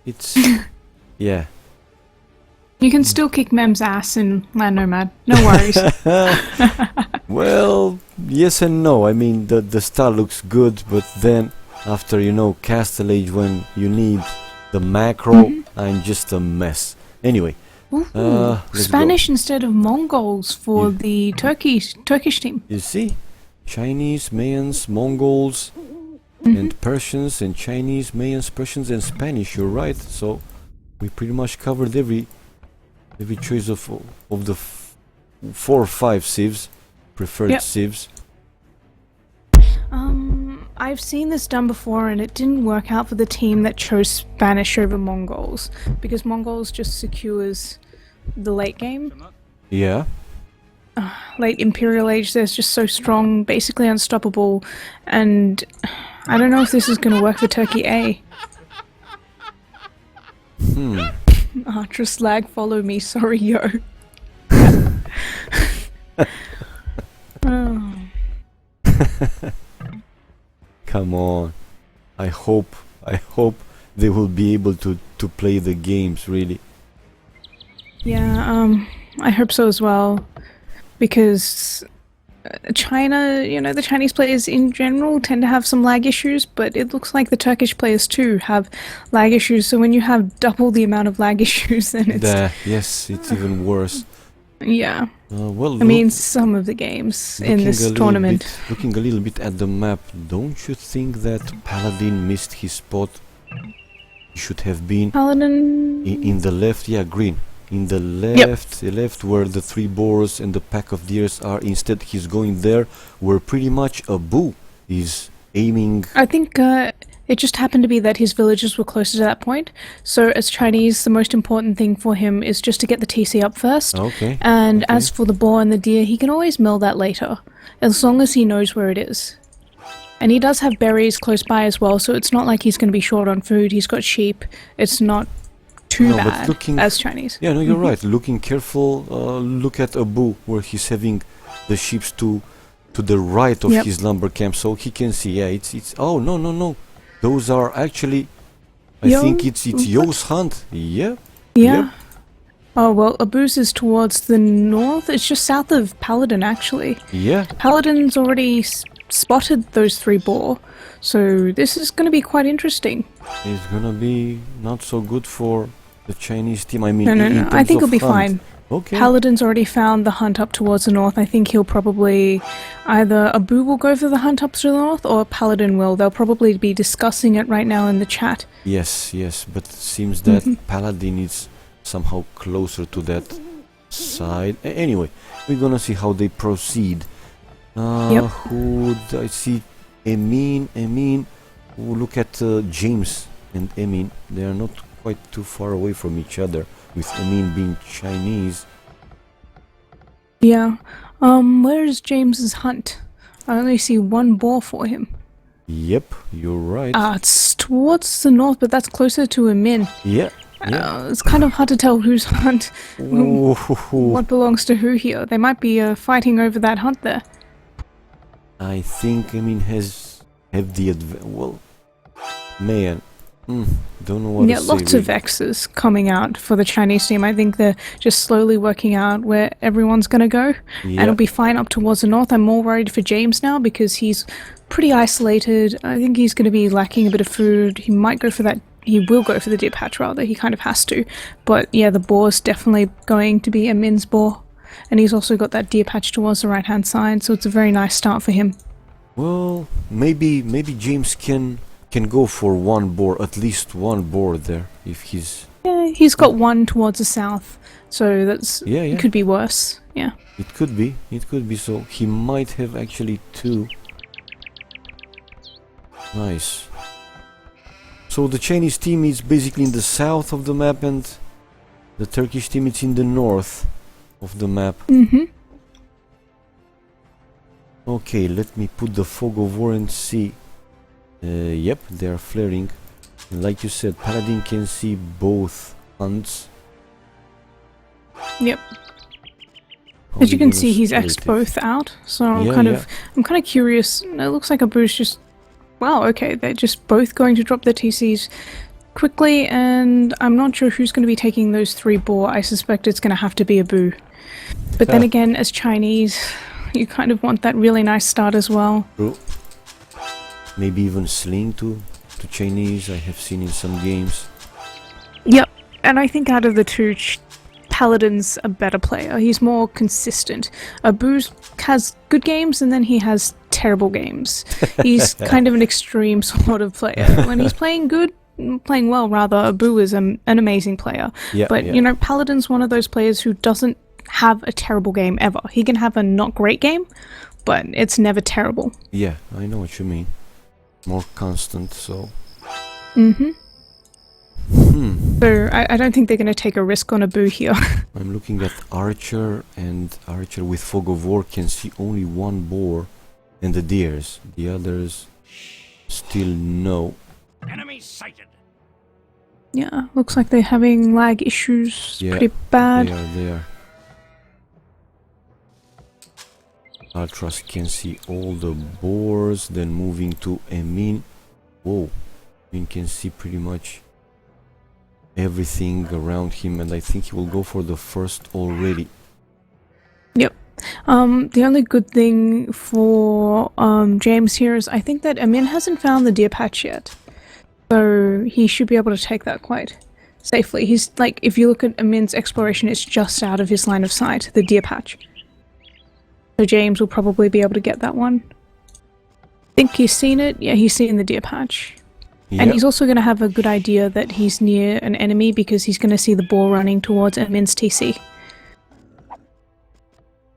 It's yeah. You can still kick Mem's ass in Land Nomad. No worries. Well, yes and no. I mean, the start looks good, but then after Castle Age, when you need the macro, I'm just a mess. Anyway, Ooh, let's Spanish instead of Mongols for the Turkish team. You see, Chinese, Mayans, Mongols, and Persians, and Chinese, Mayans, Persians, and Spanish. You're right. So we pretty much covered every choice of the 4 or 5 civs, preferred civs. I've seen this done before, and it didn't work out for the team that chose Spanish over Mongols, because Mongols just secures the late game. Yeah. Late Imperial Age, they're just so strong, basically unstoppable, and I don't know if this is going to work for Turkey A. Just lag, follow me, sorry yo. Oh. Come on. I hope they will be able to play the games, really. Yeah, I hope so as well, because China, the Chinese players in general tend to have some lag issues, but it looks like the Turkish players too have lag issues, so when you have double the amount of lag issues, then it's... Yes, it's even worse. Yeah. Well, I mean, some of the games in this tournament. Looking a little bit at the map, don't you think that Paladin missed his spot? He should have been Paladin... in the left, green. In the left, the left where the 3 boars and the pack of deers are. Instead, he's going there where pretty much Abu is aiming. I think it just happened to be that his villages were closer to that point. So as Chinese, the most important thing for him is just to get the TC up first. Okay. And as for the boar and the deer, he can always mill that later, as long as he knows where it is. And he does have berries close by as well, so it's not like he's going to be short on food. He's got sheep. It's not too bad as Chinese. Yeah, no, you're right. Looking careful, look at Abu, where he's having the sheep to the right of his lumber camp, so he can see. Yeah, it's. Oh no. Those are actually. I think it's Yo's hunt. Yeah. Yeah. Yep. Oh well, Abu's is towards the north. It's just south of Paladin, actually. Yeah. Paladin's already spotted those 3 boar, so this is going to be quite interesting. It's gonna be not so good for the Chinese team. I mean, no. I think it'll be fine. Okay. Paladin's already found the hunt up towards the north. I think he'll probably either Abu will go for the hunt up to the north, or Paladin will. They'll probably be discussing it right now in the chat. Yes, but it seems that Paladin is somehow closer to that side. Anyway, we're gonna see how they proceed. Who I see? Emin. Look at James and Emin. They are not quite too far away from each other, with Emin being Chinese. Yeah. Where's James's hunt? I only see 1 boar for him. Yep, you're right. It's towards the north, but that's closer to Emin. Yeah. It's kind of hard to tell whose hunt, what belongs to who here. They might be fighting over that hunt there. I think Emin have the well, man, don't know what to say. Lots of X's coming out for the Chinese team. I think they're just slowly working out where everyone's going to go, and it'll be fine up towards the north. I'm more worried for James now because he's pretty isolated. I think he's going to be lacking a bit of food. He might go for that. He will go for the deer patch, rather. He kind of has to. But yeah, the boar's definitely going to be a Min's boar. And he's also got that deer patch towards the right-hand side, so it's a very nice start for him. Well, maybe James can go for 1 boar, at least 1 boar there, if he's... Yeah, he's got 1 towards the south, so that's... It could be worse, yeah. It could be, so he might have actually 2. Nice. So the Chinese team is basically in the south of the map, and the Turkish team is in the north of the map. Okay, let me put the fog of war and see. Yep, they are flaring. And like you said, Paladin can see both hunts. Yep. As you can see, he's X'd both out. So I'm kind of curious. It looks like Abu's just... Wow, okay, they're just both going to drop their TCs quickly, and I'm not sure who's going to be taking those 3 boar. I suspect it's going to have to be a boo. But then again, as Chinese, you kind of want that really nice start as well. True. Maybe even sling to Chinese, I have seen in some games. Yep, and I think out of the two, Paladin's a better player. He's more consistent. Boo has good games, and then he has terrible games. He's kind of an extreme sort of player. When he's playing good, playing well rather, Boo is an amazing player. Yeah, but, you know, Paladin's one of those players who doesn't have a terrible game ever. He can have a not great game, but it's never terrible. Yeah, I know what you mean. More constant, so... So I don't think they're going to take a risk on a Boo here. I'm looking at Archer, and Archer with Fog of War can see only 1 boar and the deers. The others still no. Enemy sighted. Yeah, looks like they're having lag issues. Yeah, Pretty bad. They are there. Ultras can see all the boars, then moving to Emin. Whoa, Emin can see pretty much everything around him, and I think he will go for the first already. Yep. The only good thing for James here is I think that Amin hasn't found the deer patch yet. So he should be able to take that quite safely. He's like, if you look at Amin's exploration, it's just out of his line of sight, the deer patch. So James will probably be able to get that one. Think he's seen it? Yeah, he's seen the deer patch. Yep. And he's also going to have a good idea that he's near an enemy because he's going to see the boar running towards Amin's TC.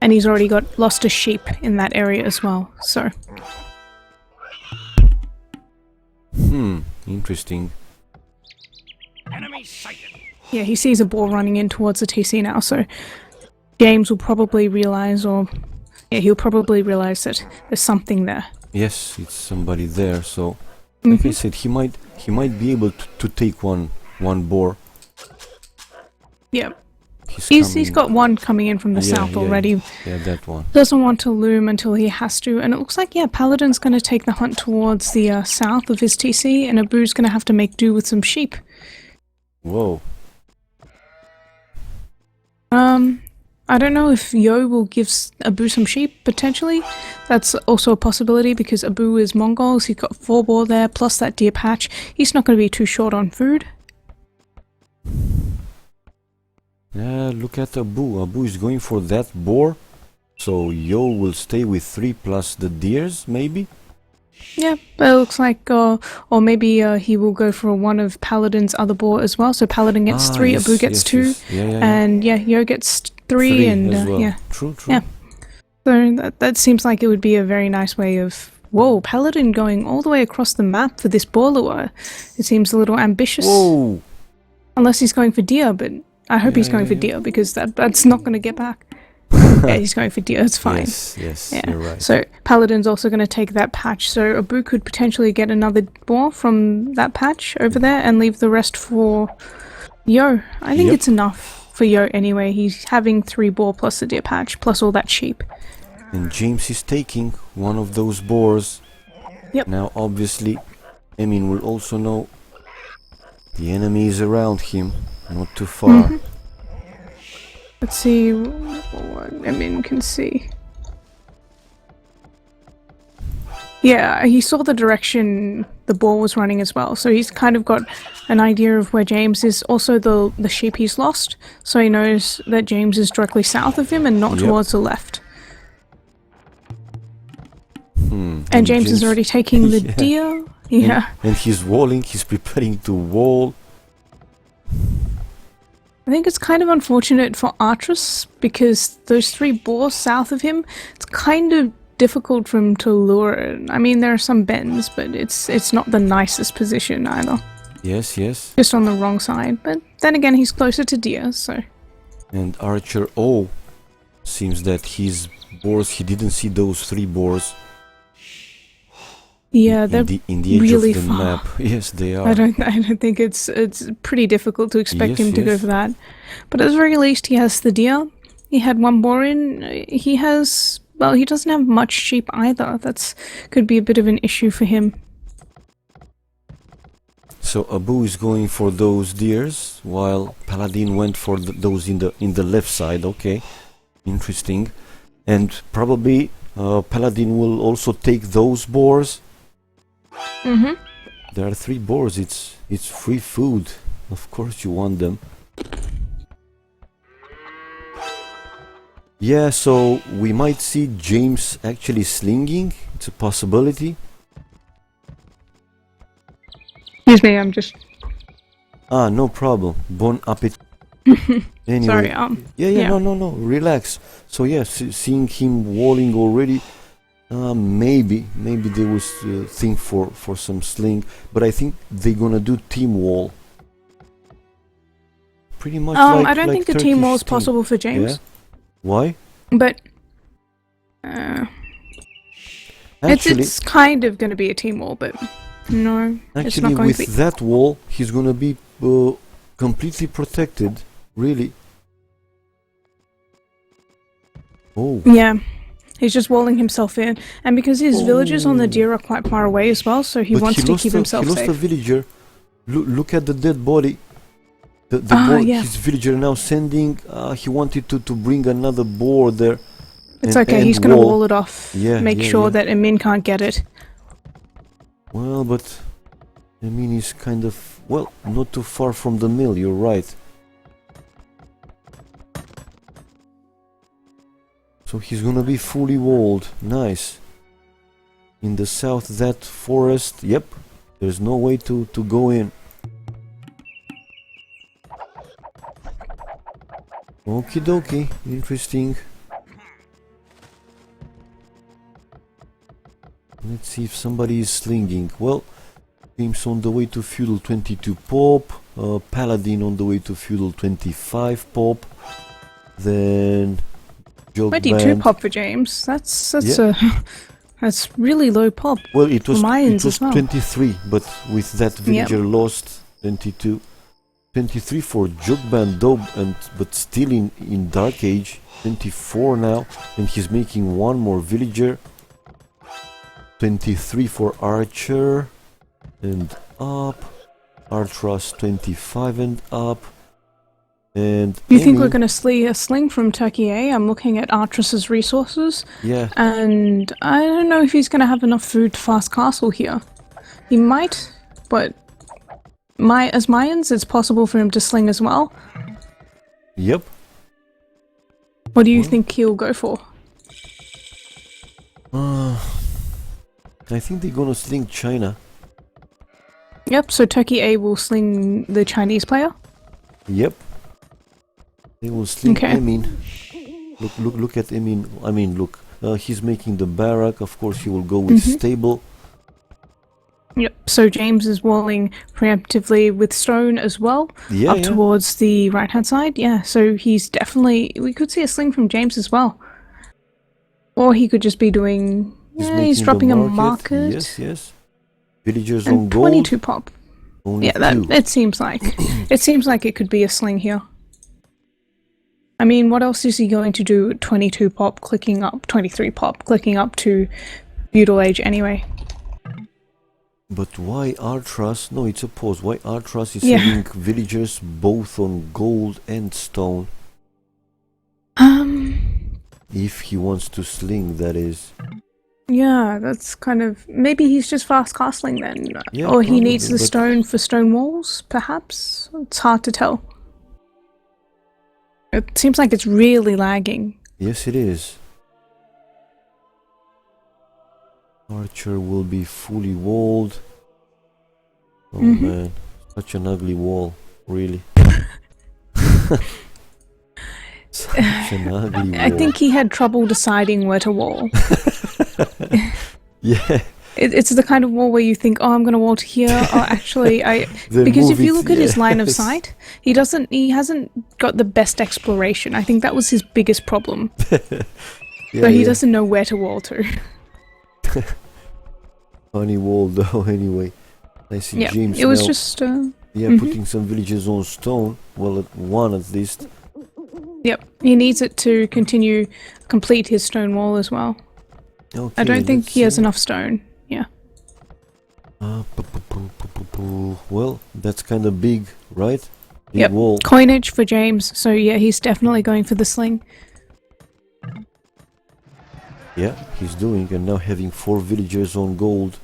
And he's already lost a sheep in that area as well, so... Interesting. Enemy sighted. Yeah, he sees a boar running in towards the TC now, so... James will probably realise, or... Yeah, he'll probably realise that there's something there. Yes, it's somebody there, so... Like I said, he might be able to take one boar. Yeah. He's coming. got one coming in from the south already. Yeah, that one. Doesn't want to loom until he has to, and it looks like, yeah, Paladin's going to take the hunt towards the south of his TC, and Abu's going to have to make do with some sheep. Whoa. I don't know if Yo will give Abu some sheep, potentially. That's also a possibility because Abu is Mongols, he's got 4 boar there, plus that deer patch. He's not going to be too short on food. Yeah, look at Abu. Abu is going for that boar. So Yo will stay with 3 plus the deers, maybe? Yeah, but it looks like, or maybe he will go for one of Paladin's other boar as well. So Paladin gets 3, yes, Abu gets 2, and yeah, Yo gets 3 and as well. yeah. True. Yeah. So that seems like it would be a very nice way of... Whoa, Paladin going all the way across the map for this boar lure. It seems a little ambitious. Whoa! Unless he's going for deer, but I hope he's going for deer because that's not going to get back. Yeah, he's going for deer, it's fine. Yes, Yeah. you're right. So Paladin's also going to take that patch, so Abu could potentially get another boar from that patch over there and leave the rest for Yo. I think it's enough for Yo anyway. He's having 3 boar plus the deer patch, plus all that sheep. And James is taking one of those boars. Yep. Now obviously Emin will also know the enemy is around him, not too far. Let's see what Emin can see. Yeah, he saw the direction the boar was running as well, so he's kind of got an idea of where James is. Also the sheep he's lost, so he knows that James is directly south of him and not towards the left. And James is already taking the deer. Yeah. And he's walling, he's preparing to wall. I think it's kind of unfortunate for Artrus because those 3 boars south of him, it's kind of difficult for him to lure it. I mean, there are some bends, but it's not the nicest position either. Yes. Just on the wrong side, but then again, he's closer to deer, so... And Archer O seems that his boars, he didn't see those 3 boars. Yeah, they're in the edge really of the far. map. Yes, they are. I don't think it's pretty difficult to expect him to go for that. But at the very least, he has the deer. He had 1 boar in. He has... Well, he doesn't have much sheep either. That's could be a bit of an issue for him. So Abu is going for those deers, while Paladin went for those in the left side. Okay, interesting. And probably Paladin will also take those boars. Mm-hmm. There are 3 boars. It's free food. Of course you want them. Yeah, so we might see James actually slinging. It's a possibility. Excuse me, I'm just... Ah, no problem. Bon appetit. Anyway. Sorry, Yeah, no, relax. So yeah, seeing him walling already, maybe they will think for some sling, but I think they're gonna do team wall. Pretty much I don't think the team Turkish wall is possible for James. Yeah? Why? But... Actually, it's kind of going to be a team wall, but no, it's not actually going with to be. that wall, he's gonna be completely protected. Really. Oh. Yeah, he's just walling himself in, and because his villages on the deer are quite far away as well, so he But wants to lost keep himself he lost safe. a villager. Look at the dead body. The boar, Yeah. his villager now sending. He wanted to bring another boar there. It's and okay, he's end going to wall it off. Yeah, make yeah, sure yeah. that Emin can't get it. Well, but I mean, he's kind of not too far from the mill. You're right. So he's gonna be fully walled. Nice. In the south, that forest. Yep. There's no way to go in. Okie dokie. Interesting. Let's see if somebody is slinging. Well, James on the way to feudal 22 pop. Paladin on the way to feudal 25 pop. Then... 22 pop for James. That's Yeah. that's really low pop. Well, it was Mayans as well. 23, but with that villager lost 22. 23 for Jogband Dob, but still in Dark Age. 24 now, and he's making one more villager. 23 for Archer and up. Artras 25 and up. And You think Amy- we're going to see a sling from Turkey A? I'm looking at Artras's resources, Yeah. and I don't know if he's going to have enough food to fast castle here. He might, but as Mayans, it's possible for him to sling as well. Yep. What do you think he'll go for? I think they're gonna sling China. Yep, so Turkey A will sling the Chinese player. Yep. They will sling Okay. Emin. Look at Emin. I mean, look. He's making the barrack. Of course, he will go with stable. Yep, so James is walling preemptively with stone as well, Yeah, up yeah. towards the right-hand side. Yeah, so he's definitely... We could see a sling from James as well. Or he could just be doing... He's he's making dropping the a market. Yes, yes. Villagers on And gold. 22 pop. Only Yeah, that two. it seems like. It seems like it could be a sling here. I mean, what else is he going to do at 22 pop, clicking up, 23 pop, clicking up to feudal age anyway? But why Artras? No, it's a pause. Why Artras is Yeah. having villagers both on gold and stone? If he wants to sling, that is. Yeah, that's kind of... Maybe he's just fast castling then. Yeah, Or he needs probably, the but- stone for stone walls, perhaps? It's hard to tell. It seems like it's really lagging. Yes, it is. Archer will be fully walled. Oh man, such an ugly wall, really. Such an ugly wall. I think he had trouble deciding where to wall. Yeah. It's the kind of wall where you think, oh, I'm going to wall to here, or actually, Then because if move you it, look at his line of yes. sight, he hasn't got the best exploration. I think that was his biggest problem. Yeah, So he yeah. doesn't know where to wall to. Funny wall though, anyway. I see Yeah, James it was now, just, putting some villages on stone. Well, one at least. yep, he needs it to complete his stone wall as well. Okay, I don't think let's he has see. enough stone. Yeah. Well, that's kind of big, right? Big Yep. wall. Coinage for James. So yeah, he's definitely going for the sling. Yeah, he's doing, and now having 4 villagers on gold.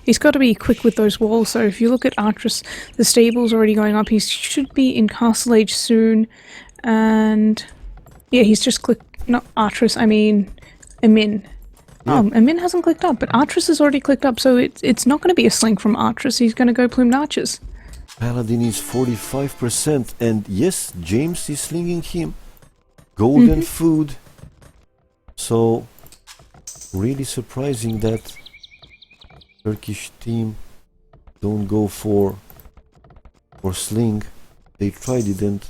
He's got to be quick with those walls. So if you look at Artress, the stable's already going up. He should be in Castle Age soon, and yeah, he's just clicked. Not Artress. I mean, Emin. Yeah. Oh, Emin hasn't clicked up, but Artress has already clicked up. So it's not going to be a sling from Artress. He's going to go plumed archers. Paladin is 45%, and yes, James is slinging him gold and food. So, really surprising that Turkish team don't go for sling. They tried it and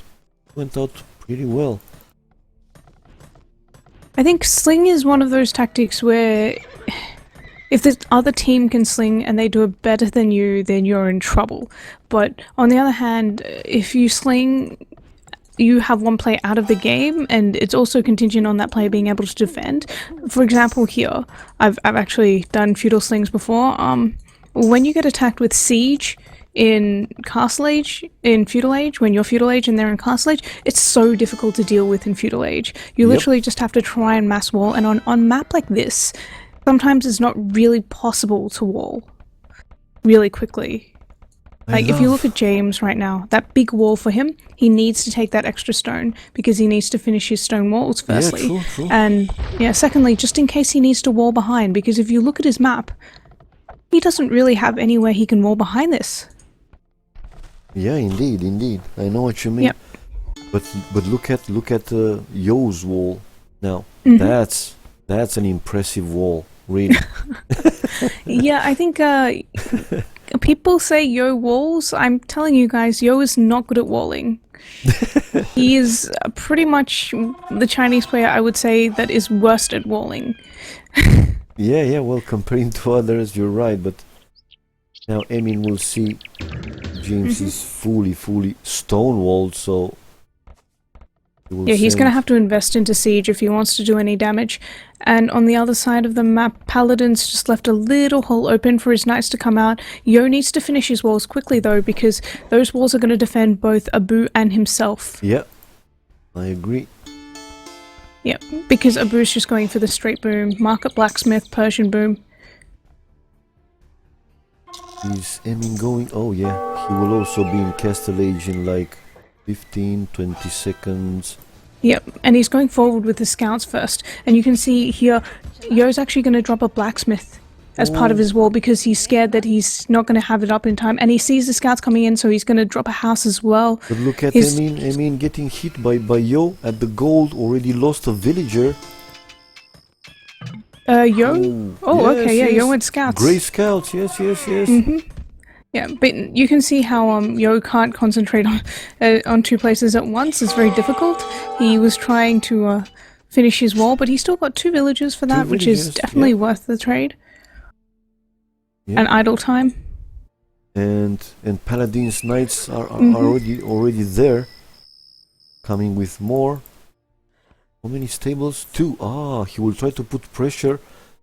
went out pretty well. I think sling is one of those tactics where if the other team can sling and they do it better than you, then you're in trouble. But on the other hand, if you sling, you have one player out of the game, and it's also contingent on that player being able to defend. For example, here, I've actually done feudal slings before. When you get attacked with siege in Castle Age, in Feudal Age, when you're Feudal Age and they're in Castle Age, it's so difficult to deal with in Feudal Age. You literally just have to try and mass wall, and on map like this, sometimes it's not really possible to wall really quickly. Like, if you look at James right now, that big wall for him, he needs to take that extra stone because he needs to finish his stone walls, firstly. Yeah, true. And, yeah, secondly, just in case he needs to wall behind, because if you look at his map, he doesn't really have anywhere he can wall behind this. Yeah, indeed. I know what you mean. Yep. But look at Yo's wall now. That's an impressive wall, really. Yeah, I think people say Yo walls. I'm telling you guys, Yo is not good at walling. He is pretty much the Chinese player, I would say, that is worst at walling. Yeah, well, comparing to others, you're right, but now Emin will see James is fully stonewalled, so yeah, he's going to have to invest into siege if he wants to do any damage. And on the other side of the map, Paladin's just left a little hole open for his knights to come out. Yo needs to finish his walls quickly, though, because those walls are going to defend both Abu and himself. Yeah, I agree. Yep, because Abu's just going for the straight boom. Market Blacksmith, Persian boom. Is Emin going? Oh yeah, he will also be in Castle Age in like 15-20 seconds. Yep, and he's going forward with the scouts first. And you can see here, Yo's actually going to drop a blacksmith as part of his wall because he's scared that he's not going to have it up in time. And he sees the scouts coming in, so he's going to drop a house as well. But look at Emin getting hit by Yo at the gold, already lost a villager. Yo? Oh, yes, okay, yeah, yes. Yo went scouts. Grey scouts, yes. Yeah, but you can see how Yo can't concentrate on two places at once. It's very difficult. He was trying to finish his wall, but he still got 2 villagers for that, which is definitely worth the trade. Yeah. And idle time. And Paladin's knights are already there, coming with more. How many stables? 2. He will try to put pressure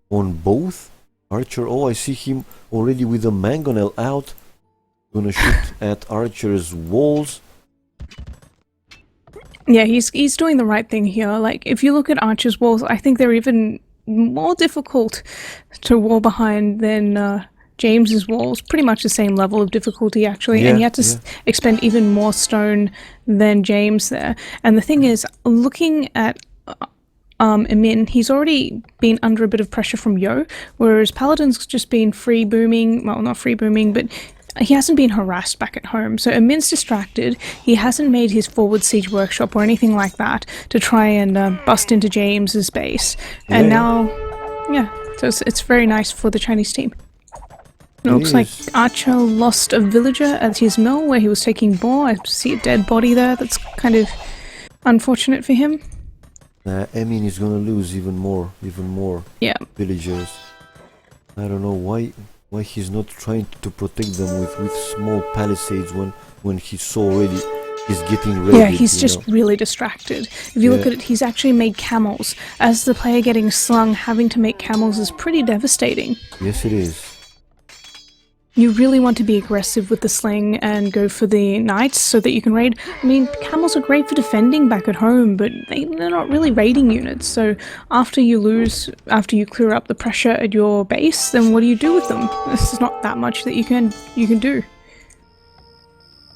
on both. Archer, I see him already with a mangonel out. Gonna shoot at Archer's walls. Yeah, he's doing the right thing here. Like, if you look at Archer's walls, I think they're even more difficult to wall behind than James's walls. Pretty much the same level of difficulty, actually. And you have to expend even more stone than James there. And the thing is, looking at Emin, he's already been under a bit of pressure from Yo, whereas Paladin's just been free booming. Well, not free booming, but he hasn't been harassed back at home. So Emin's distracted. He hasn't made his forward siege workshop or anything like that to try and bust into James's base. And now, so it's very nice for the Chinese team. It looks like Archer lost a villager at his mill where he was taking boar. I see a dead body there. That's kind of unfortunate for him. Emin is gonna lose even more villagers. I don't know why he's not trying to protect them with small palisades when he's so already he's getting ready. Yeah, he's just really distracted. If you look at it, he's actually made camels. As the player getting slung, having to make camels is pretty devastating. Yes, it is. you really want to be aggressive with the sling and go for the knights so that you can raid. I mean, camels are great for defending back at home, but they're not really raiding units. So after you clear up the pressure at your base, then what do you do with them? There's not that much that you can do.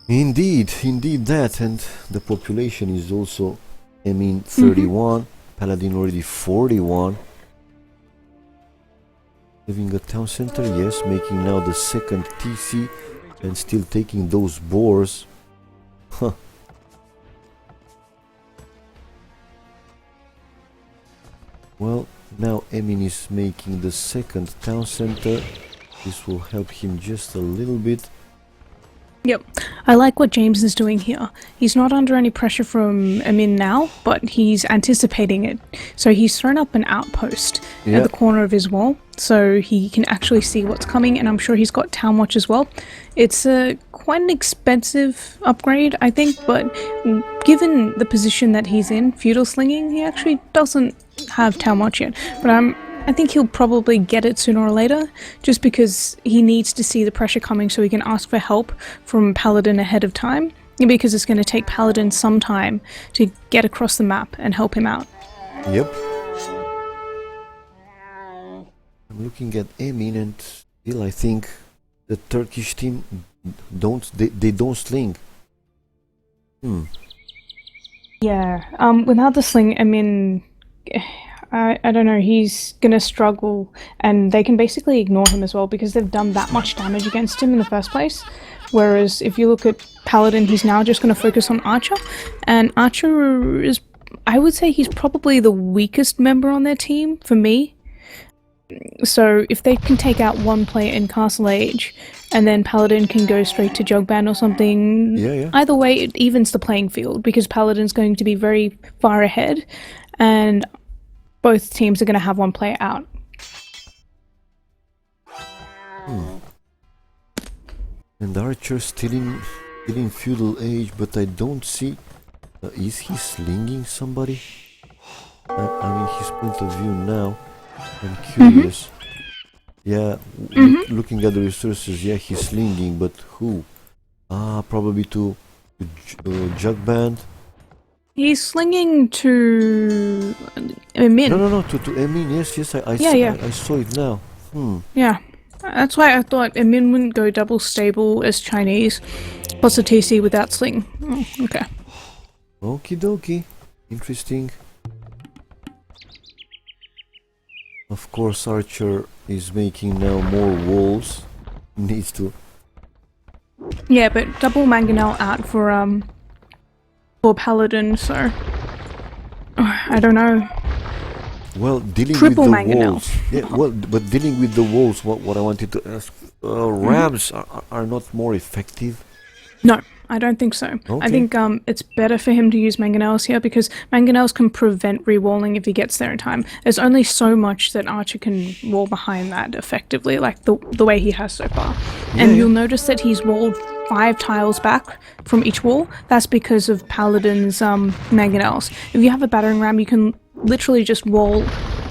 Indeed that, and the population is also, I mean, 31, Paladin already 41. Having a town center, yes, making now the second TC and still taking those boars. Huh. Well, now Emin is making the second town center. This will help him just a little bit. Yep. I like what James is doing here. He's not under any pressure from Emin now, but he's anticipating it. So he's thrown up an outpost at the corner of his wall, so he can actually see what's coming, and I'm sure he's got Town Watch as well. It's quite an expensive upgrade, I think, but given the position that he's in, feudal slinging, he actually doesn't have Town Watch yet. But I think he'll probably get it sooner or later, just because he needs to see the pressure coming so he can ask for help from Paladin ahead of time, because it's going to take Paladin some time to get across the map and help him out. Yep. I'm looking at Emin, and still I think the Turkish team don't sling. Yeah, without the sling, Emin, I don't know, he's gonna struggle, and they can basically ignore him as well because they've done that much damage against him in the first place. Whereas if you look at Paladin, he's now just gonna focus on Archer, and Archer is, I would say he's probably the weakest member on their team for me. So if they can take out one player in Castle Age, and then Paladin can go straight to Jugband or something, either way it evens the playing field, because Paladin's going to be very far ahead, and both teams are going to have one player out. And Archer still in feudal age, but I don't see. Is he slinging somebody? I mean, his point of view now. I'm curious. Yeah, looking at the resources, yeah, he's slinging, but who? Probably to Jugband. He's slinging to Emin. No, to Emin. Yes, I saw it now. Yeah, that's why I thought Emin wouldn't go double stable as Chinese, plus a TC without sling. Okay. Okie dokie. Interesting. Of course, Archer is making now more walls. Needs to. Yeah, but double Mangonel out for Paladin, so I don't know. Well, dealing Triple with the Mangonel. walls. Yeah, well, but dealing with the walls, what I wanted to ask, rams are not more effective? No, I don't think so. Okay. I think it's better for him to use Mangonels here, because Mangonels can prevent rewalling if he gets there in time. There's only so much that Archer can wall behind that effectively, like the way he has so far. And you'll notice that he's walled 5 tiles back from each wall. That's because of Paladin's Mangonels. If you have a battering ram, you can literally just wall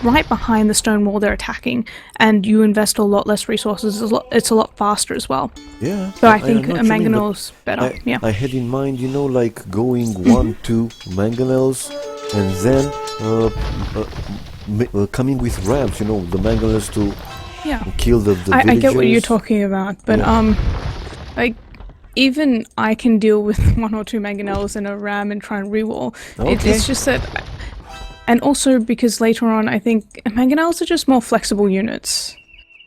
right behind the stone wall they're attacking, and you invest a lot less resources. It's a lot faster as well. Yeah. So I think a Mangonel's better. I had in mind, like going 1-2 Mangonels, and then coming with rams, the Mangonels to kill the villagers. I get what you're talking about, but like, even I can deal with 1 or 2 Mangonels and a ram and try and rewall. It's just that. And also because later on, I think Mangonels are just more flexible units.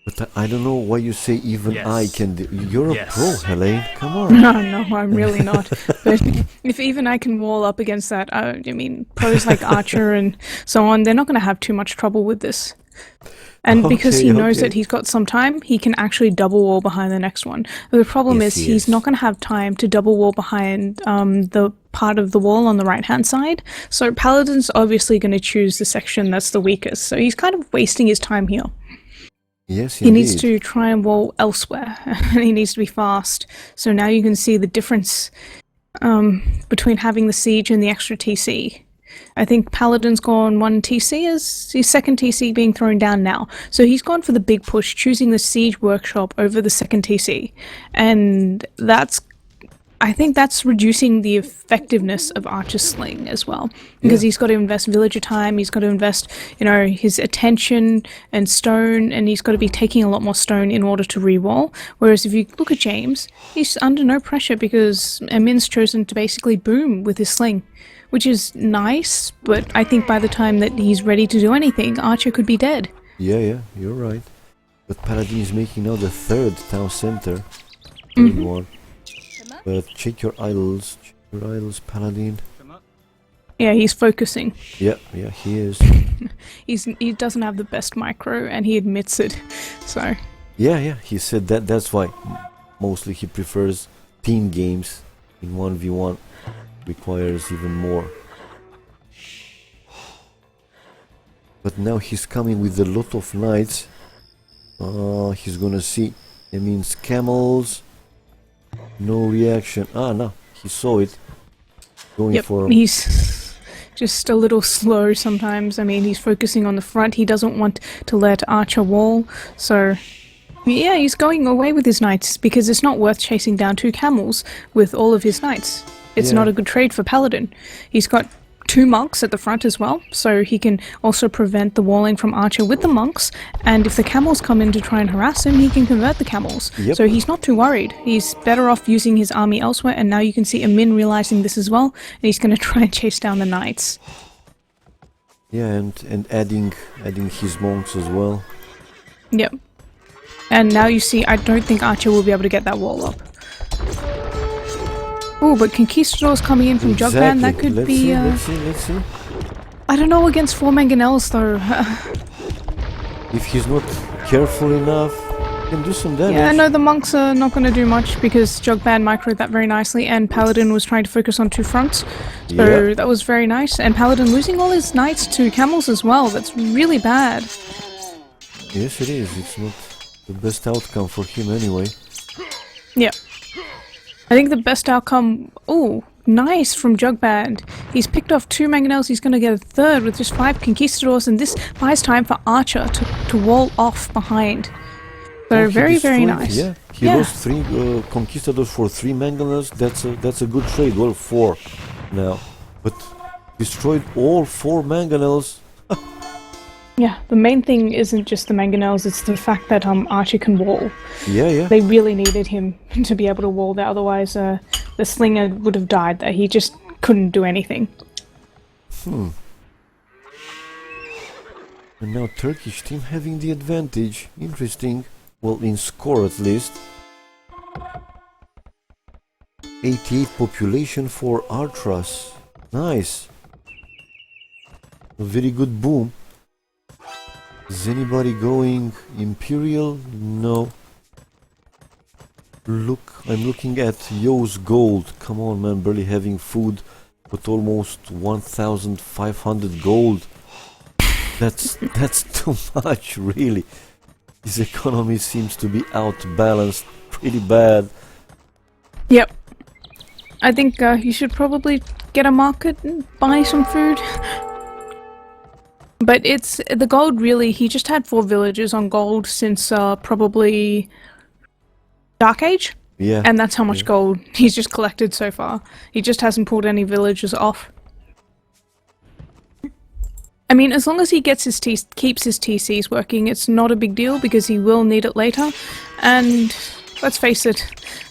But I don't know why you say even I can do. You're a pro, Helene. Come on. No, I'm really not. But if even I can wall up against that, I mean, pros like Archer and so on, they're not going to have too much trouble with this. And because he knows that he's got some time, he can actually double wall behind the next one. The problem is he's not going to have time to double wall behind the part of the wall on the right-hand side. So Paladin's obviously going to choose the section that's the weakest. So he's kind of wasting his time here. Yes, he needs to try and wall elsewhere, and he needs to be fast. So now you can see the difference between having the siege and the extra TC. I think Paladin's gone 1 TC as his second TC being thrown down now. So he's gone for the big push, choosing the Siege Workshop over the second TC. And I think that's reducing the effectiveness of Archer's Sling as well. Because he's got to invest villager time, he's got to invest, his attention and stone, and he's got to be taking a lot more stone in order to re-wall. Whereas if you look at James, he's under no pressure because Amin's chosen to basically boom with his sling. Which is nice, but I think by the time that he's ready to do anything, Archer could be dead. Yeah, you're right. But Paladin is making now the third town center. Third one. But check your idols, Paladin. Yeah, he's focusing. Yeah, he is. He doesn't have the best micro, and he admits it. So. Yeah, he said that's why mostly he prefers team games. In 1v1 requires even more. But now he's coming with a lot of knights. He's gonna see. It means camels. No reaction. No, he saw it. Going for him. He's just a little slow sometimes. I mean, he's focusing on the front. He doesn't want to let Archer wall. So, yeah, he's going away with his knights because it's not worth chasing down 2 camels with all of his knights. It's not a good trade for Paladin. He's got 2 monks at the front as well, so he can also prevent the walling from Archer with the monks, and if the camels come in to try and harass him, he can convert the camels. Yep. So he's not too worried. He's better off using his army elsewhere, and now you can see Amin realizing this as well, and he's going to try and chase down the knights. Yeah, and adding his monks as well. Yep. And now you see, I don't think Archer will be able to get that wall up. Oh, but Conquistadors coming in from Jogband, that could be... Let's see. I don't know against 4 mangonels though. If he's not careful enough, he can do some damage. Yeah, no, the monks are not going to do much because Jogband microed that very nicely, and Paladin was trying to focus on 2 fronts. So that was very nice. And Paladin losing all his knights to camels as well. That's really bad. Yes, it is. It's not the best outcome for him anyway. Yeah. I think the best outcome... Oh, nice from Jogband. He's picked off 2 mangonels, he's going to get a third with just 5 Conquistadors, and this buys time for Archer to wall off behind. So very, very nice. Yeah, he lost 3 Conquistadors for 3 mangonels. That's a good trade. Well, 4 now. But destroyed all 4 mangonels. Yeah, the main thing isn't just the mangonels, it's the fact that Archer can wall. Yeah. They really needed him to be able to wall there, otherwise the slinger would have died there. He just couldn't do anything. And now Turkish team having the advantage. Interesting. Well, in score at least. 88 population for Artras. Nice. A very good boom. Is anybody going Imperial? No. Look, I'm looking at Yo's gold. Come on, man, barely having food, but almost 1,500 gold. That's too much, really. His economy seems to be outbalanced pretty bad. Yep. I think you should probably get a market and buy some food. But it's the gold really, he just had 4 villages on gold since probably Dark Age. Yeah. And that's how much gold he's just collected so far. He just hasn't pulled any villages off. I mean, as long as he gets his keeps his TCs working, it's not a big deal because he will need it later. And let's face it,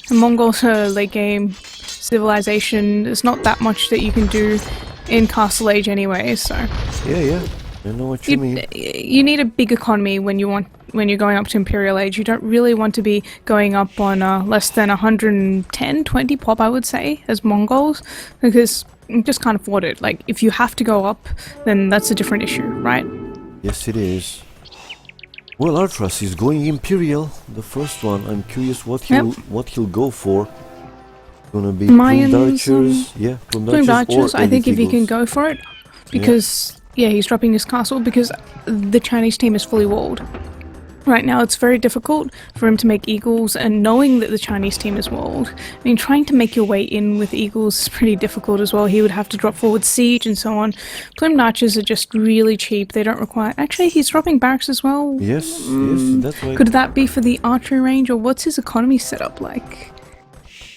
the Mongols are late game civilization. There's not that much that you can do in Castle Age anyway, so... Yeah. I know what you mean. You need a big economy when you're going up to Imperial Age. You don't really want to be going up on less than 110, 20 pop, I would say, as Mongols, because you just can't afford it. Like, if you have to go up, then that's a different issue, right? Yes, it is. Well, Artras is going Imperial, the first one. I'm curious what he'll go for. Gonna be Plumed Archers, Plumed Archers. I think if he can go for it, because. Yeah, he's dropping his castle because the Chinese team is fully walled. Right now, it's very difficult for him to make eagles, and knowing that the Chinese team is walled, I mean, trying to make your way in with eagles is pretty difficult as well. He would have to drop forward siege and so on. Plumed archers are just really cheap. They don't require... Actually, he's dropping barracks as well. Yes, yes, that's right. Could that be for the archery range, or what's his economy setup like?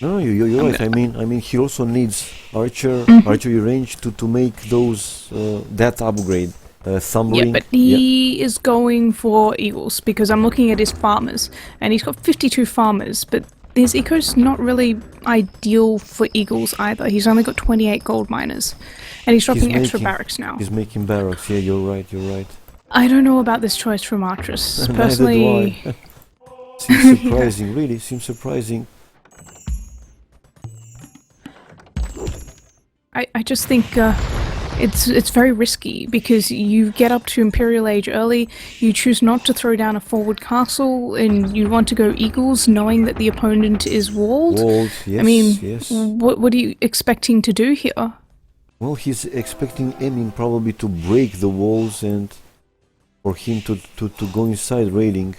No, you're right. I mean, he also needs archery range to make those that upgrade. Thumb Yeah, ring. but he is going for eagles, because I'm looking at his farmers, and he's got 52 farmers, but his eco's not really ideal for eagles either. He's only got 28 gold miners, and he's dropping extra barracks now. He's making barracks. Yeah, you're right. I don't know about this choice from Artress. Personally, Neither do I. Seems surprising. Really, seems surprising. I just think it's very risky, because you get up to Imperial Age early, you choose not to throw down a forward castle, and you want to go eagles knowing that the opponent is walled. Yes, I mean, yes. what are you expecting to do here? Well, he's expecting Emin probably to break the walls and for him to go inside raiding.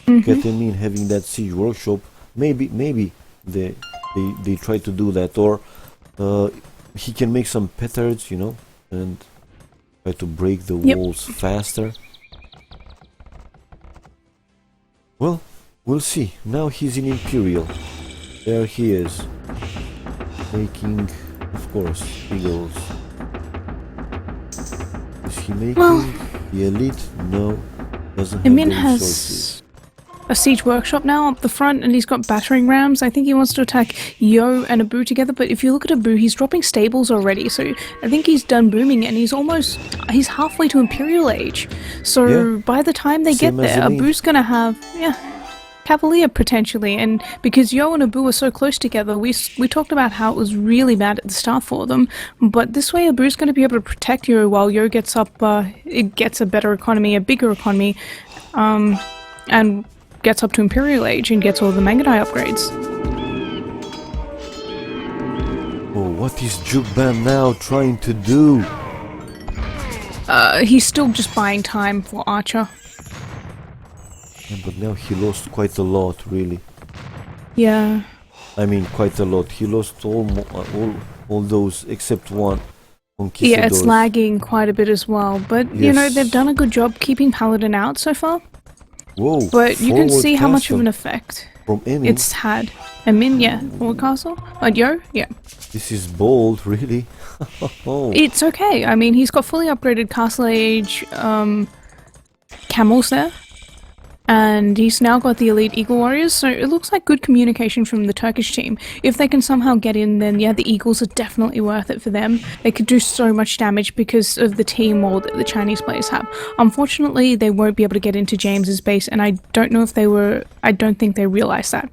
Get Emin having that siege workshop. Maybe they try to do that, or he can make some petards, you know, and try to break the walls faster. Well, we'll see. Now he's in Imperial. There he is. Making, of course, eagles. Is he making the elite? No. Doesn't have Emin the has resources. a siege workshop now up the front, and he's got battering rams. I think he wants to attack Yo and Abu together, but if you look at Abu, he's dropping stables already, so I think he's done booming, and he's halfway to Imperial Age. So by the time they Same get as there, Emin. Abu's gonna have, Cavalier potentially, and because Yo and Abu are so close together, we talked about how it was really bad at the start for them, but this way Abu's going to be able to protect Yo while Yo gets up, it gets a better economy, a bigger economy, and gets up to Imperial Age and gets all the Mangadai upgrades. Oh, what is Jukban now trying to do? He's still just buying time for Archer. Yeah, but now he lost quite a lot, really. Yeah. I mean, quite a lot. He lost all those except one. Yeah, it's lagging quite a bit as well, but you know, they've done a good job keeping Paladin out so far. Whoa! But you can see how much of an castle effect from Emin. it's had. Emin, forward castle. Yo, This is bold, really. Oh. It's okay. I mean, he's got fully upgraded Castle Age camels there. And he's now got the elite Eagle Warriors, so it looks like good communication from the Turkish team. If they can somehow get in, then the Eagles are definitely worth it for them. They could do so much damage because of the team wall that the Chinese players have. Unfortunately, they won't be able to get into James's base, and I don't think they realized that.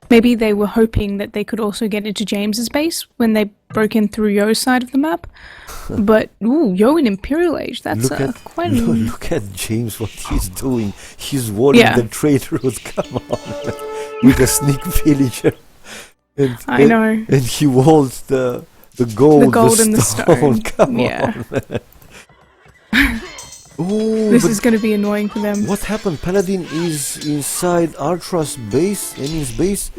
Maybe they were hoping that they could also get into James's base when they broke in through Yo's side of the map. But, Yo in Imperial Age, that's quite... Look at James, what he's doing. He's warning the trade route, come on. With a sneak villager. I know. And he walled the gold, and the stone. Come on, man. Ooh, this is going to be annoying for them. What happened? Paladin is inside Artra's base, Emin's base.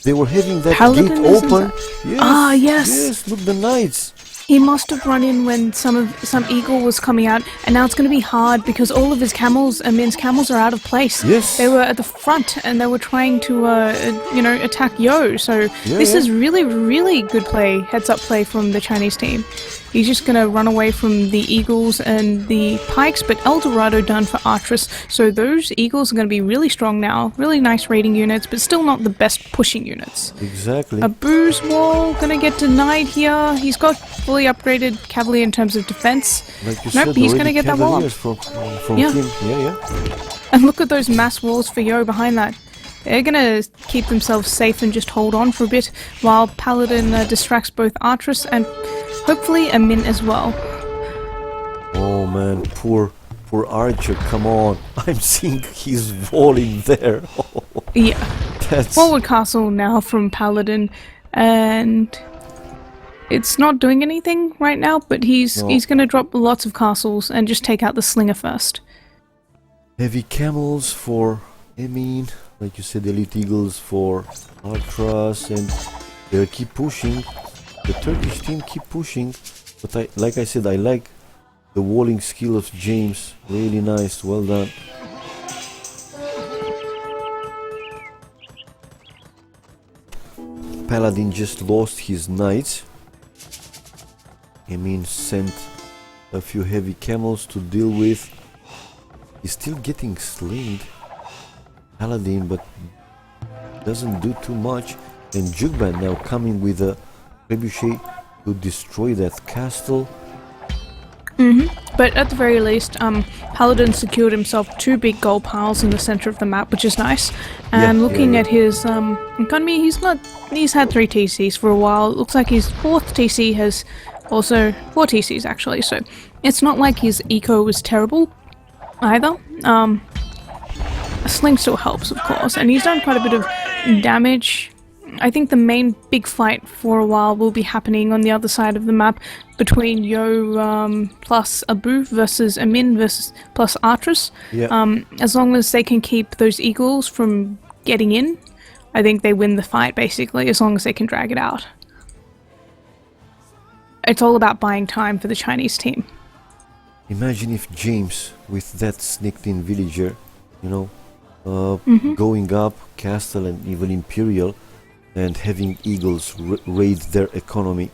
They were having that Paladin gate open. Yes, yes. Yes, look, the knights. He must have run in when some eagle was coming out, and now it's going to be hard because all of his camels, Emin's camels, are out of place. Yes. They were at the front, and they were trying to, attack Yo. So this is really, really good play, heads-up play from the Chinese team. He's just going to run away from the eagles and the pikes, but El Dorado done for Artress. So those eagles are going to be really strong now. Really nice raiding units, but still not the best pushing units. Exactly. Abu's wall going to get denied here. He's got fully upgraded cavalry in terms of defense. Like you nope, said, he's going to get that wall up. from him. Yeah. And look at those mass walls for Yo behind that. They're going to keep themselves safe and just hold on for a bit while Paladin distracts both Artress and hopefully Emin as well. Oh man, poor Archer, come on. I'm seeing he's walling there. Yeah. That's... Forward castle now from Paladin, and it's not doing anything right now, but he's going to drop lots of castles and just take out the slinger first. Heavy camels for Emin, like you said, elite eagles for Artras, and they keep pushing. The Turkish team keep pushing, but like I said, I like the walling skill of James. Really nice, well done. Paladin just lost his knights. Emin sent a few heavy camels to deal with. He's still getting slinged, Paladin, but doesn't do too much. And Jugban now coming with a trebuchet to destroy that castle. But at the very least, Paladin secured himself 2 big gold piles in the center of the map, which is nice. And looking at his economy, he's had 3 TCs for a while. It looks like his 4th TC has also 4 TCs actually, so it's not like his eco was terrible either. A sling still helps, of course, and he's done quite a bit of damage. I think the main big fight for a while will be happening on the other side of the map between Yo plus Abu versus Amin versus plus Artras. Yeah. As long as they can keep those eagles from getting in, I think they win the fight basically, as long as they can drag it out. It's all about buying time for the Chinese team. Imagine if James, with that sneaked in villager, you know, going up castle and even imperial, and having eagles raid their economy.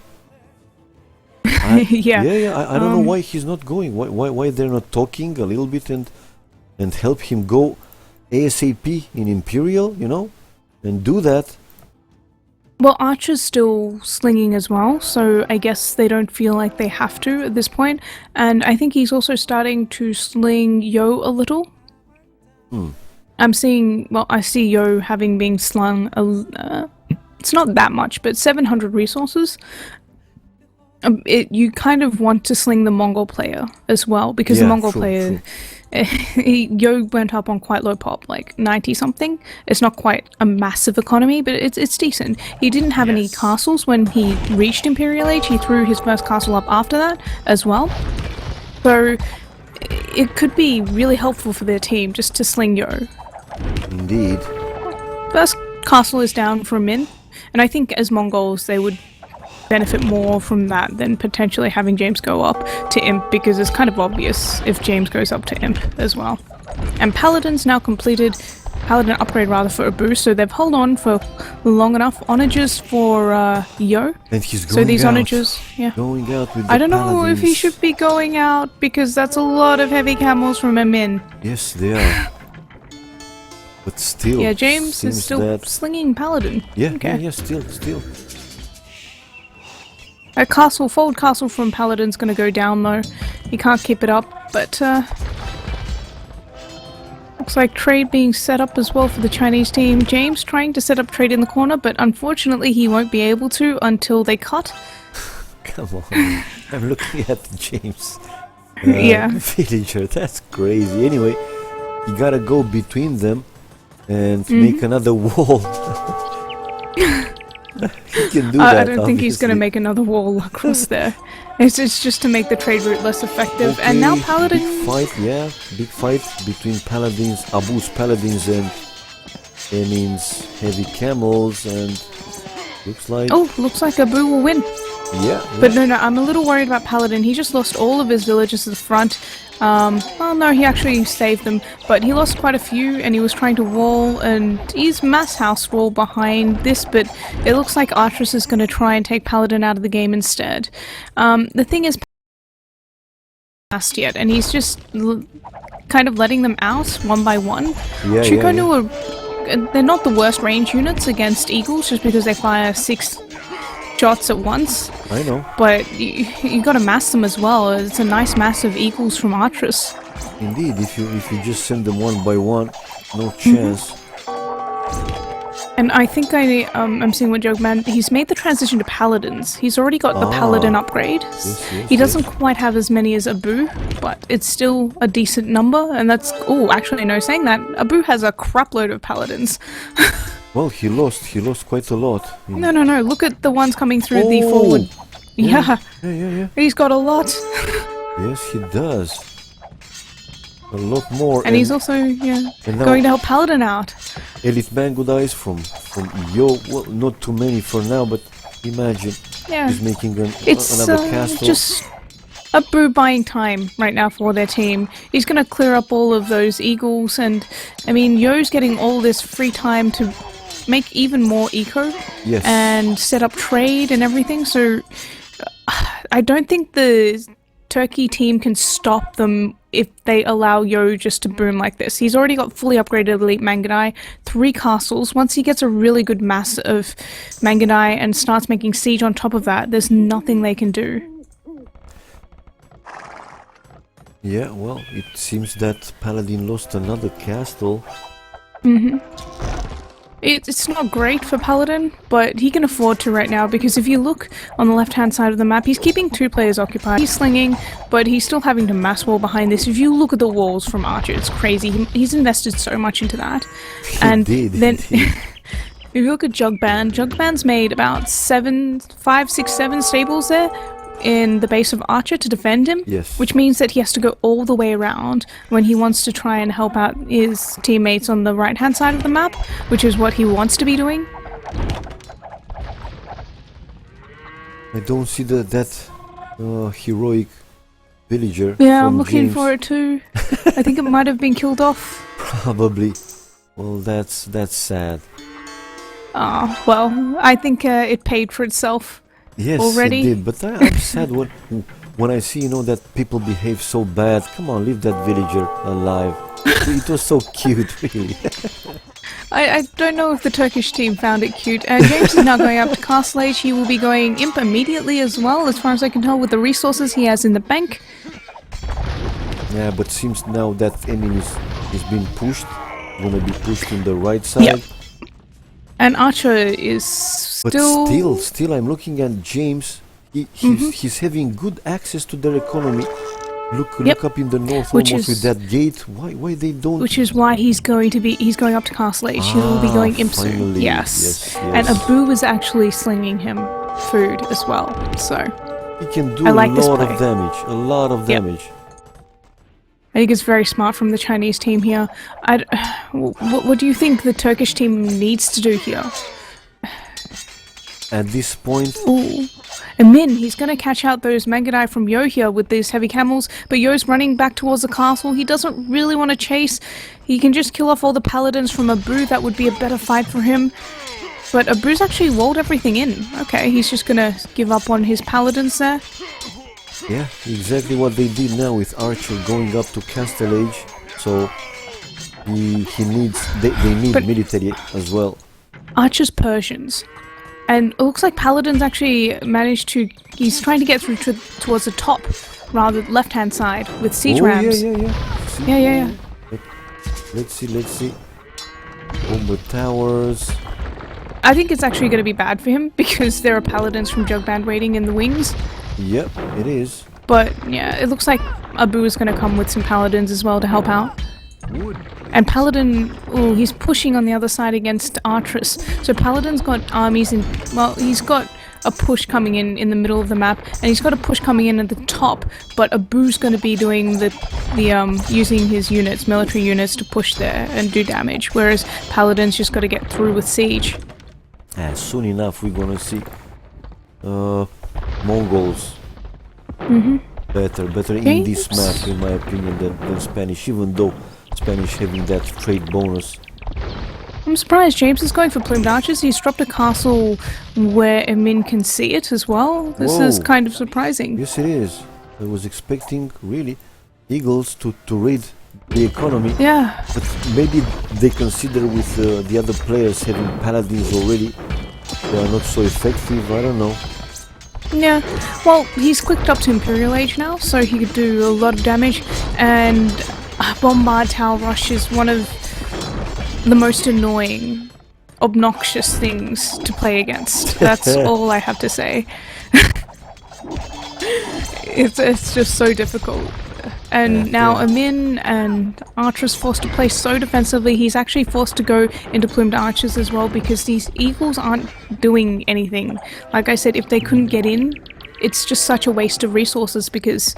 Yeah. I don't know why he's not going. Why they're not talking a little bit and help him go ASAP in imperial, you know, and do that. Well, Archer's still slinging as well, so I guess they don't feel like they have to at this point. And I think he's also starting to sling Yo a little. I see Yo having been slung, it's not that much, but 700 resources. You kind of want to sling the Mongol player as well, because the Mongol player... Yo went up on quite low pop, like 90 something. It's not quite a massive economy, but it's decent. He didn't have any castles when he reached Imperial Age. He threw his first castle up after that as well. So it could be really helpful for their team just to sling Yo. Indeed. First castle is down for Min, and I think as Mongols they would benefit more from that than potentially having James go up to Imp, because it's kind of obvious if James goes up to Imp as well. And Paladin's now completed, Paladin upgrade rather, for Abu, so they've held on for long enough. Onagers for Yo. And he's going so these out. onagers, Going out with I don't the know if he paladins. should be going out, because that's a lot of heavy camels from Amin. Yes, they are. But still. Yeah, James seems is still that... slinging Paladin. Yeah, Okay. yeah, still. A forward castle from Paladin's gonna go down though. He can't keep it up, but looks like trade being set up as well for the Chinese team. James trying to set up trade in the corner, but unfortunately he won't be able to until they cut. Come on. I'm looking at James. Yeah. Villager, that's crazy. Anyway, you gotta go between them and make another wall. He can do that. I don't think he's going to obviously. make another wall across there. It's just to make the trade route less effective. And now Okay, Paladin... big fight between paladins, Abu's paladins and Emin's heavy camels, and looks like... Oh, looks like Abu will win. Yeah. But no, I'm a little worried about Paladin. He just lost all of his villages to the front. Well, no, he actually saved them, but he lost quite a few, and he was trying to wall, and he's mass house wall behind this, but it looks like Artras is going to try and take Paladin out of the game instead. The thing is, past yet, and he's just kind of letting them out one by one. Yeah, Chukonu are... They're not the worst range units against eagles, just because they fire 6 shots at once. I know. But you gotta mass them as well. It's a nice mass of eagles from Artras. Indeed, if you just send them one by one, no chance. And I think I'm seeing what Jokeman, he's made the transition to paladins. He's already got the paladin upgrade. Yes, He doesn't quite have as many as Abu, but it's still a decent number, and that's... Oh, actually no, saying that, Abu has a crapload of paladins. Well, he lost quite a lot. No, look at the ones coming through the forward. Yeah, Yeah. he's got a lot. Yes, he does. A lot more. And he's also, yeah, and now going to help Paladin out. Elite Mango Dice from Yo. Well, not too many for now, but imagine Yeah. he's making It's another castle. just a Boo buying time right now for their team. He's going to clear up all of those eagles, and I mean, Yo's getting all this free time to make even more eco Yes. and set up trade and everything. So I don't think the Turkey team can stop them if they allow Yo just to boom like this. He's already got fully upgraded Elite Mangonite, 3 castles. Once he gets a really good mass of Mangonite and starts making siege on top of that, there's nothing they can do. Yeah, well, it seems that Paladin lost another castle. It's not great for Paladin, but he can afford to right now, because if you look on the left-hand side of the map, he's keeping 2 players occupied. He's slinging, but he's still having to mass wall behind this. If you look at the walls from Archer, it's crazy. He's invested so much into that. And then if you look at Jugband's made about 5, 6, 7 stables there in the base of Archer to defend him, Yes. which means that he has to go all the way around when he wants to try and help out his teammates on the right-hand side of the map, which is what he wants to be doing. I don't see that heroic villager. Yeah, I'm from looking James. for it too. I think it might have been killed off. Probably. Well, that's sad. Ah, well, I think it paid for itself. Yes, Already? it did. But I'm sad when I see, that people behave so bad. Come on, leave that villager alive. It was so cute, really. I don't know if the Turkish team found it cute. James is now going up to Castle Age. He will be going Imp immediately as well, as far as I can tell, with the resources he has in the bank. Yeah, but seems now that Emin is being pushed. Gonna be pushed in the right side. Yep. And Archer is But still, I'm looking at James. He's having good access to their economy. Look up in the north, Which almost is- with that gate. Why they don't? Which is why he's going up to Castle Age. He'll be going Imp soon. finally. Yes. Yes, And yes. Abu is actually slinging him food as well. So He can do I like this a lot play. of damage. A lot of Yep. damage. I think it's very smart from the Chinese team here. What do you think the Turkish team needs to do here? At this point, Ooh. Amin, he's gonna catch out those Mangonite from Yo here with these heavy camels, but Yo's running back towards the castle. He doesn't really want to chase. He can just kill off all the paladins from Abu. That would be a better fight for him. But Abu's actually walled everything in. Okay, he's just gonna give up on his paladins there. yeah, exactly what they did now with Archer going up to Castle Age. So they need But- military as well. Archer's Persians. And it looks like Paladin's actually managed to... He's trying to get through towards the top, rather left-hand side, with siege rams. Yeah. See? Yeah. Let's see. Bomber towers. I think it's actually going to be bad for him, because there are Paladins from Jugband waiting in the wings. Yep, it is. But yeah, it looks like Abu is going to come with some Paladins as well to help out. And Paladin, oh, he's pushing on the other side against Artress. So Paladin's got armies in, well, he's got a push coming in the middle of the map, and he's got a push coming in at the top, but Abu's going to be doing the using his units, military units, to push there and do damage, whereas Paladin's just got to get through with siege. Soon enough we're gonna see Mongols better in this James? map, in my opinion, than Spanish, even though Spanish having that trade bonus. I'm surprised James is going for plumed archers. He's dropped a castle where Emin can see it as well. This is Whoa. kind of surprising. Yes, it is. I was expecting really eagles to raid the economy, Yeah. but maybe they consider with the other players having paladins already, they are not so effective. I don't know. Yeah, well, he's clicked up to Imperial Age now, so he could do a lot of damage, and Bombard Tower Rush is one of the most annoying, obnoxious things to play against. That's all I have to say. It's just so difficult. And now Amin and Archer's forced to play so defensively, he's actually forced to go into plumed archers as well, because these eagles aren't doing anything. Like I said, if they couldn't get in, it's just such a waste of resources, because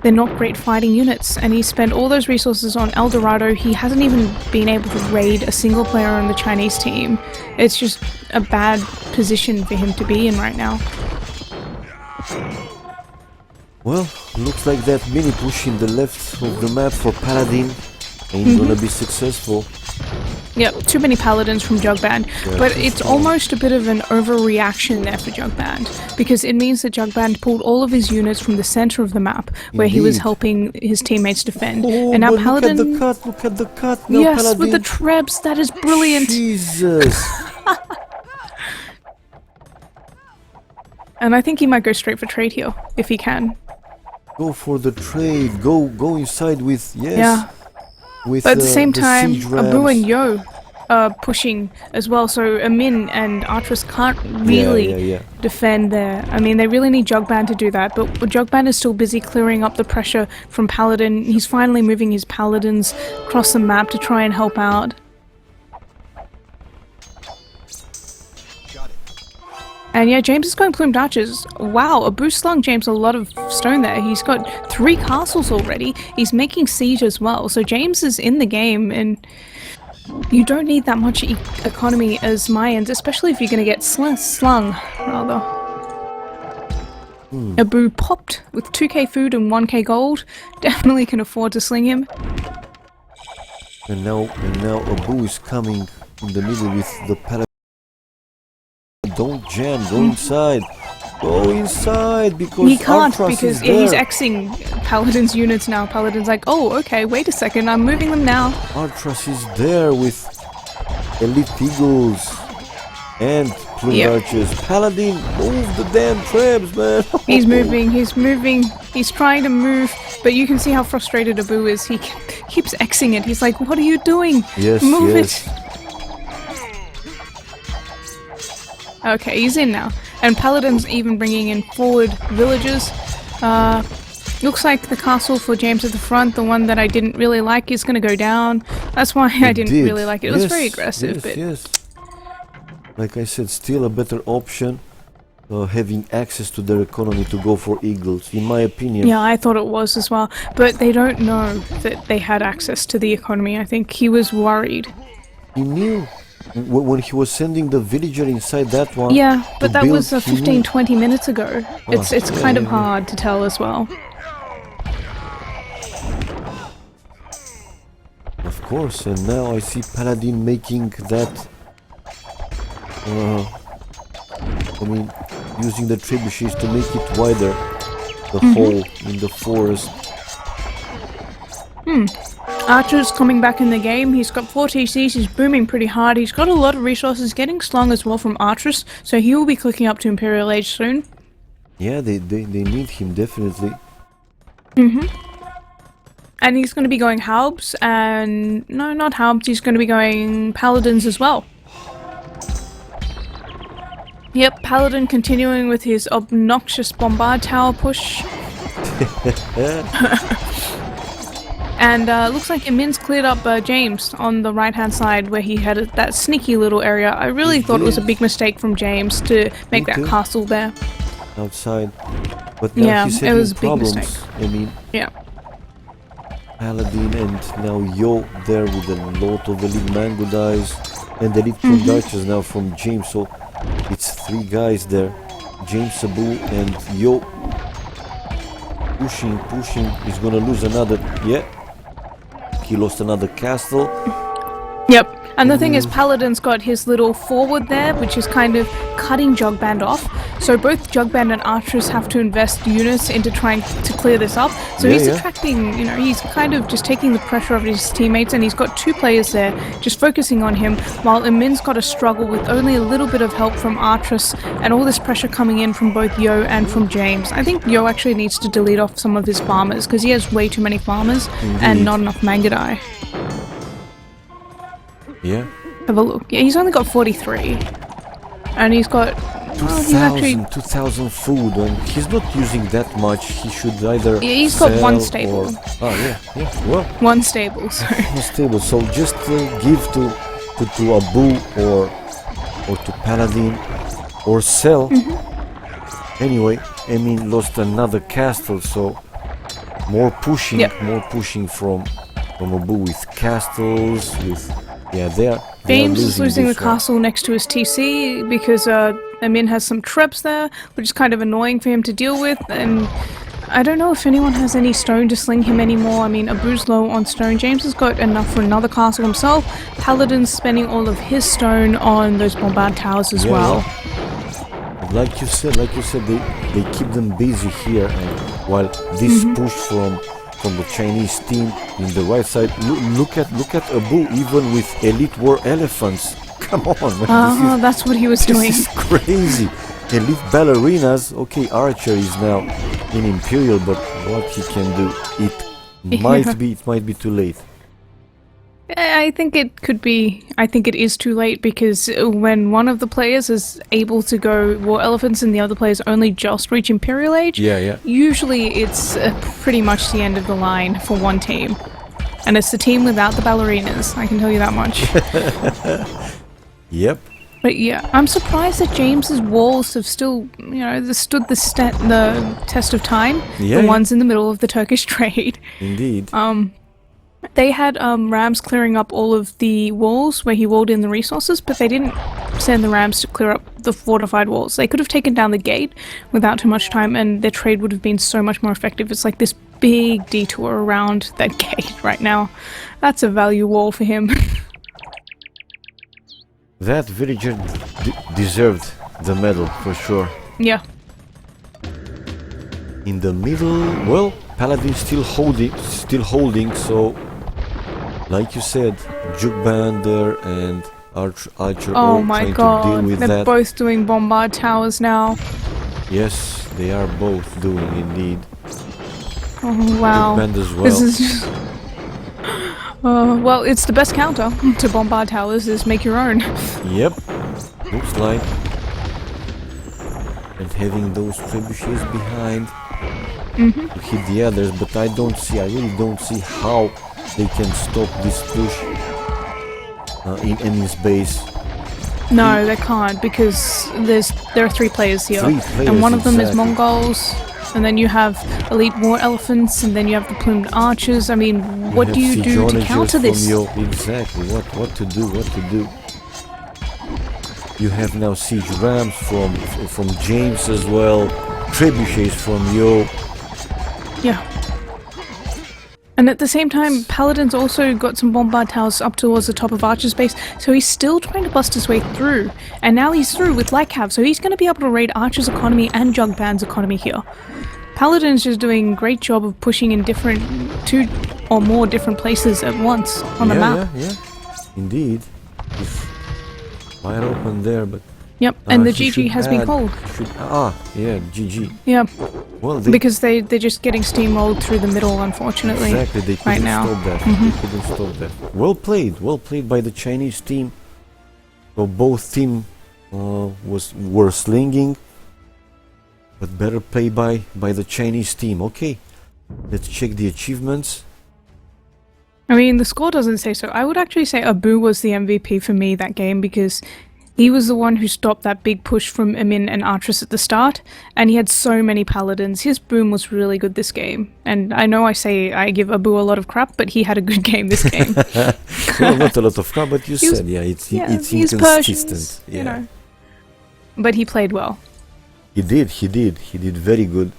they're not great fighting units, and he spent all those resources on El Dorado. He hasn't even been able to raid a single player on the Chinese team. It's just a bad position for him to be in right now. Well, looks like that mini push in the left of the map for Paladin ain't gonna be successful. Yep, too many paladins from Jugband, but it's almost a bit of an overreaction there for Jugband, because it means that Jugband pulled all of his units from the center of the map, where he was Indeed. helping his teammates defend, Oh, and now but Paladin... look at the cut now, Yes, Paladin. with the trebs, that is brilliant! Jesus. And I think he might go straight for trade here, if he can. Go for the trade. Go inside with Yeah. With But at the same time, siege Abu and rams. Yo are pushing as well, so Amin and Artress can't really Yeah. defend there. I mean, they really need Jugband to do that, but Jugband is still busy clearing up the pressure from Paladin. He's finally moving his Paladins across the map to try and help out. And yeah, James is going plumed archers. Wow, Abu slung James a lot of stone there. He's got 3 castles already. He's making siege as well. So James is in the game, and you don't need that much economy as Mayans, especially if you're going to get slung, rather. Abu popped with 2k food and 1k gold. Definitely can afford to sling him. And now Abu is coming in the middle with the Paladin. Don't jam, go inside. Go inside, because He can't, Artras because is he's there. Xing Paladin's units now. Paladin's like, oh, okay, wait a second, I'm moving them now. Artras is there with elite eagles and plumed archers. Paladin, move the damn trebs, man. He's moving, he's trying to move, but you can see how frustrated Abu is. He keeps Xing it. He's like, what are you doing? Yes, Move yes. it. Okay, he's in now. And Paladin's even bringing in forward villagers. Looks like the castle for James at the front, the one that I didn't really like, is going to go down. That's why I didn't Indeed. really like it. It was Yes, very aggressive, but... Yes. Like I said, still a better option, having access to their economy to go for eagles, in my opinion. Yeah, I thought it was as well. But they don't know that they had access to the economy. I think he was worried. He knew. When he was sending the villager inside that one. Yeah, but to that build, was he 15, knew. 20 minutes ago. It's yeah, kind of yeah. hard to tell as well. Of course, and now I see Paladin making that. I mean, using the trebuchets to make it wider, the hole in the forest. Archer's coming back in the game. He's got 4 TCs, he's booming pretty hard. He's got a lot of resources, getting slung as well from Archer's, so he will be clicking up to Imperial Age soon. Yeah, they need him, definitely. And he's going to be going Halbs, and... no, not Halbs, he's going to be going Paladins as well. Yep, Paladin continuing with his obnoxious Bombard Tower push. And looks like Emin's cleared up James on the right-hand side where he had that sneaky little area. I really thought it was a big mistake from James to make that too. castle there. Outside. But now Yeah, he's it having was a big problems. mistake. I mean, Yeah. Paladin and now Yo there with a lot of elite mango dies and elite plumed archers now from James, so it's 3 guys there. James, Abu and Yo. Pushing, he's gonna lose another, he lost another castle. Yep. And the thing is, Paladin's got his little forward there, which is kind of cutting Jugband off. So both Jugband and Archers have to invest units into trying to clear this up. So he's attracting, he's kind of just taking the pressure off his teammates, and he's got 2 players there just focusing on him, while Emin's got to struggle with only a little bit of help from Artress and all this pressure coming in from both Yo and from James. I think Yo actually needs to delete off some of his farmers, because he has way too many farmers and not enough Mangadai. Yeah. Have a look. Yeah, he's only got 43. And he's got... well, he's actually... 2,000 food, and he's not using that much. He should either Yeah, he's got 1 sell stable. or... Oh, yeah. Well, 1 stable, so... 1 stable. So just give to Abu or to Paladin or sell. Anyway, Emin lost another castle, so More pushing, Yep. more pushing from Abu with castles, with they are James is losing the this one. castle next to his TC because Amin has some traps there, which is kind of annoying for him to deal with, and I don't know if anyone has any stone to sling him anymore. I mean, Abu's low on stone. James has got enough for another castle himself. Paladin's spending all of his stone on those bombard towers as well. Yeah. Like you said, they keep them busy here, and while this push from the Chinese team in the right side, look at Abu, even with elite war elephants. Come on, man. That's what he was doing. This is crazy. Elite ballerinas. Okay, Archer is now in Imperial, but what he can do, it might be too late. I think it could be. I think it is too late because when one of the players is able to go War Elephants and the other players only just reach Imperial Age, usually it's pretty much the end of the line for one team. And it's the team without the ballerinas, I can tell you that much. Yep. But yeah, I'm surprised that James's walls have still, stood the test of time. Yeah, the ones in the middle of the Turkish trade. Indeed. They had Rams clearing up all of the walls where he walled in the resources, but they didn't send the Rams to clear up the fortified walls. They could have taken down the gate without too much time, and their trade would have been so much more effective. It's like this big detour around that gate right now. That's a value wall for him. That villager deserved the medal for sure. Yeah. In the middle, well, Paladin still holding, so like you said, Juke Bander and Archer all trying to deal with they're that. both doing bombard towers now. Yes, they are both doing indeed. Oh wow. Juke Band as well. This is just... well, it's the best counter to bombard towers is make your own. Yep, looks like. And having those trebuchets behind to hit the others, but I really don't see how they can stop this push in enemy's base. No, they can't because there are 3 players here, and one of them is Mongols, and then you have elite war elephants, and then you have the plumed archers. I mean, what do you do to counter this? Exactly, what to do? You have now siege rams from James as well, trebuchets from Yo. Yeah. And at the same time, Paladin's also got some bombard towers up towards the top of Archer's base, so he's still trying to bust his way through. And now he's through with Lycav, so he's going to be able to raid Archer's economy and Jugband's economy here. Paladin's just doing a great job of pushing in 2 or more different places at once on the map. Yeah, indeed. It's wide open there, but... Yep, and the GG has been called. GG. Yeah, well, because they're just getting steamrolled through the middle, unfortunately. Exactly, they couldn't stop that. They couldn't stop that. Well played by the Chinese team. So both team were slinging, but better play by the Chinese team. Okay, let's check the achievements. I mean, the score doesn't say so. I would actually say Abu was the MVP for me that game because he was the one who stopped that big push from Amin and Artris at the start, and he had so many paladins. His boom was really good this game. And I know I say I give Abu a lot of crap, but he had a good game this game. Well, not a lot of crap, but you said, it's inconsistent. Persians, But he played well. He did very good.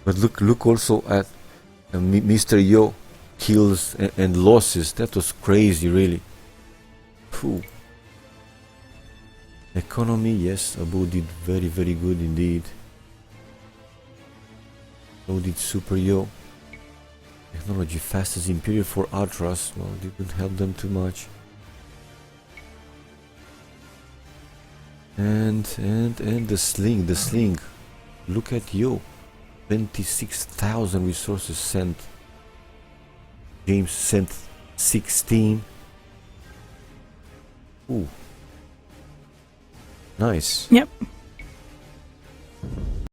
But look also at Mr. Yo kills and losses. That was crazy, really. Phew. Economy, yes, Abu did very good indeed. So did Super Yo. Technology fast as Imperial for Atras. Well, didn't help them too much. And the sling. Look at Yo. 26,000 resources sent. James sent 16. Ooh. Nice. Yep.